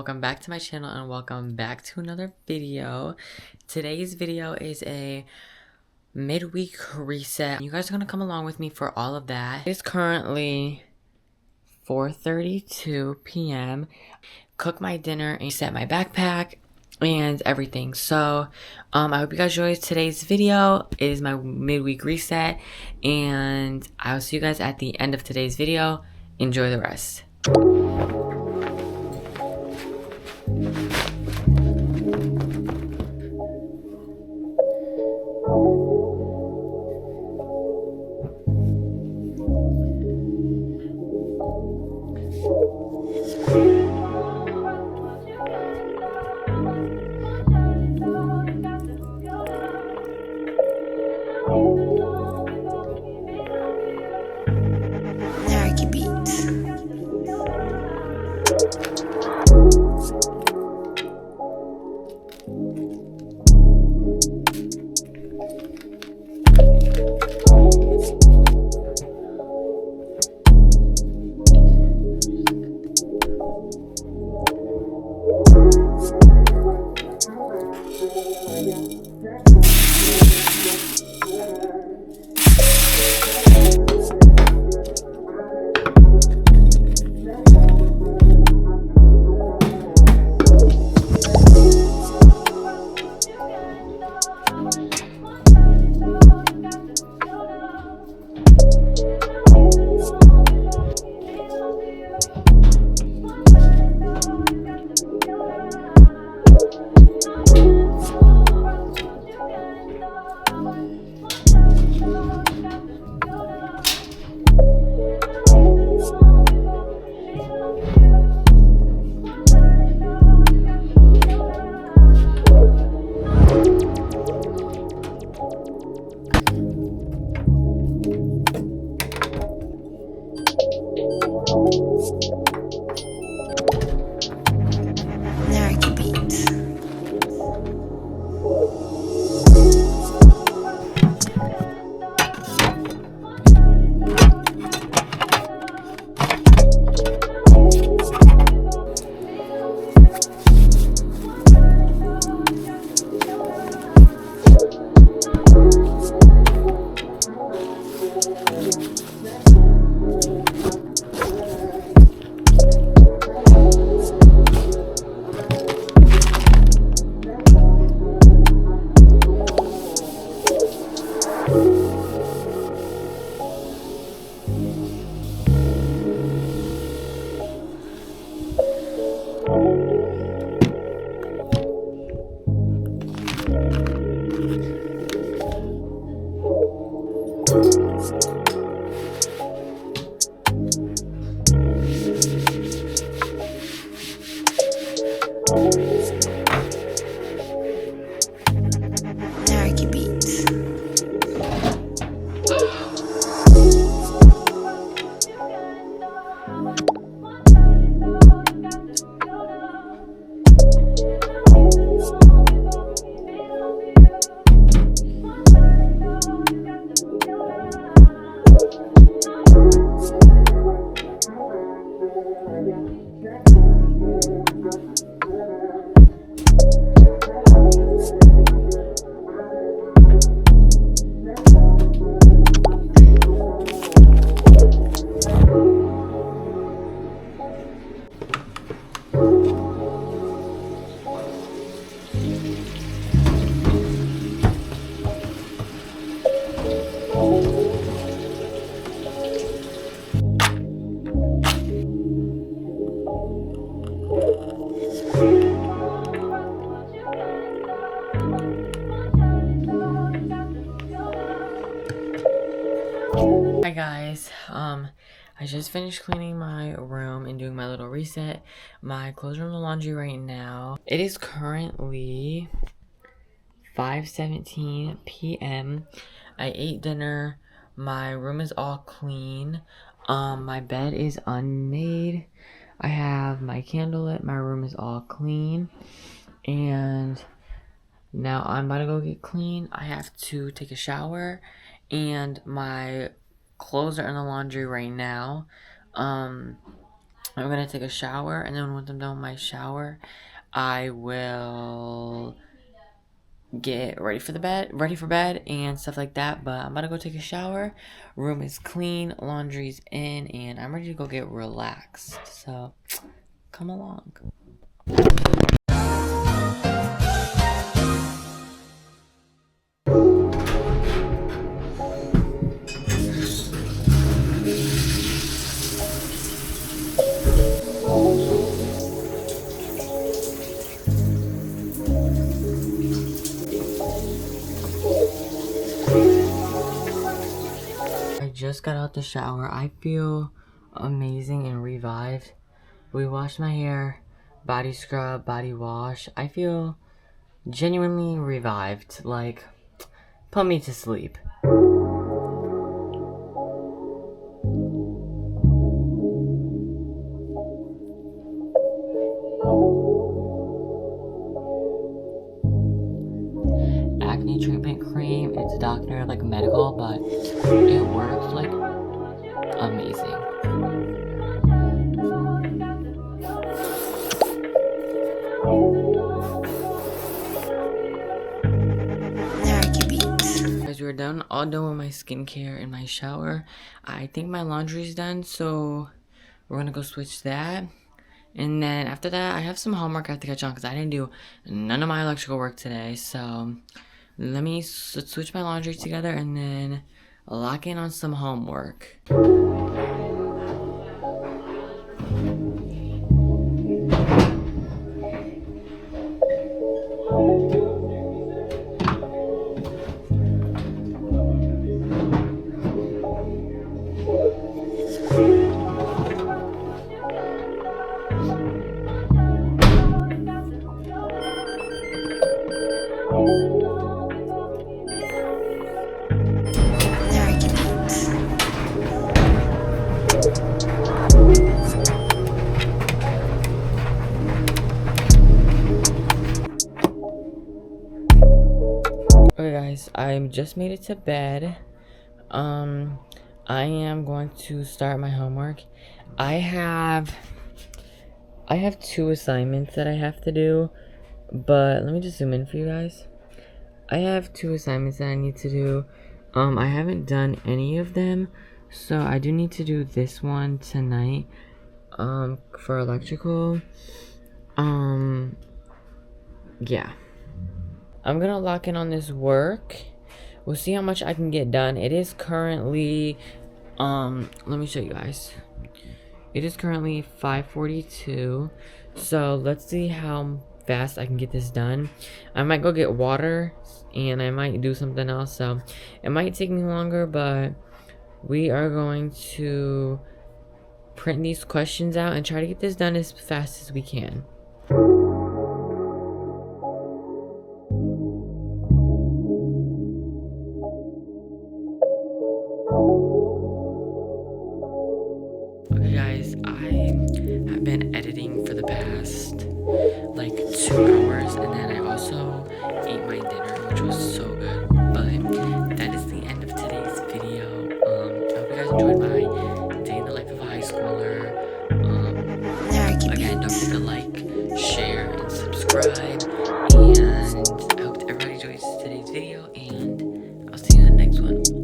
welcome back to my channel and welcome back to another video. Today's video is a midweek reset. You guys are gonna come along with me for all of that. It's currently 4:32 p.m. Cook my dinner and set my backpack and everything. So I hope you guys enjoyed today's video. It is my midweek reset and I'll see you guys at the end of today's video. Enjoy the rest. Hi guys, I just finished cleaning my room and doing my little reset. My clothes are in the laundry right now. It is currently 5:17 p.m. I ate dinner. My room is all clean. My bed is unmade. I have my candle lit. My room is all clean. And now I'm about to go get clean. I have to take a shower. And my clothes are in the laundry right now. I'm gonna take a shower, and then once I'm done with my shower, I will get ready for bed and stuff like that. But I'm about to go take a shower. Room is clean, laundry's in, and I'm ready to go get relaxed. So come along. I just got out the shower. I feel amazing and revived. We washed my hair, body scrub, body wash. I feel genuinely revived. Like, put me to sleep. Acne treatment cream. It's Dr. like medical, but it works like amazing. Guys, we're all done with my skincare and my shower. I think my laundry's done, so we're gonna go switch that. And then after that, I have some homework I have to catch on because I didn't do none of my electrical work today. So let me switch my laundry together and then lock in on some homework. Okay guys, I just made it to bed. I am going to start my homework. I have 2 assignments that I have to do, but let me just zoom in for you guys. I have 2 assignments that I need to do. I haven't done any of them, so I do need to do this one tonight, for electrical. Yeah. I'm gonna lock in on this work. We'll see how much I can get done. It is currently, let me show you guys. It is currently 5:42, so let's see how fast I can get this done. I might go get water, and I might do something else, so it might take me longer, but we are going to print these questions out and try to get this done as fast as we can. Okay guys, I have been editing for the past like 2 hours, and then I also ate my dinner, which was so good. But that is the end of today's video. I hope you guys enjoyed my day in the life of a high schooler. Again, don't forget to like, share, and subscribe. And I hope everybody enjoys today's video, and I'll see you in the next one.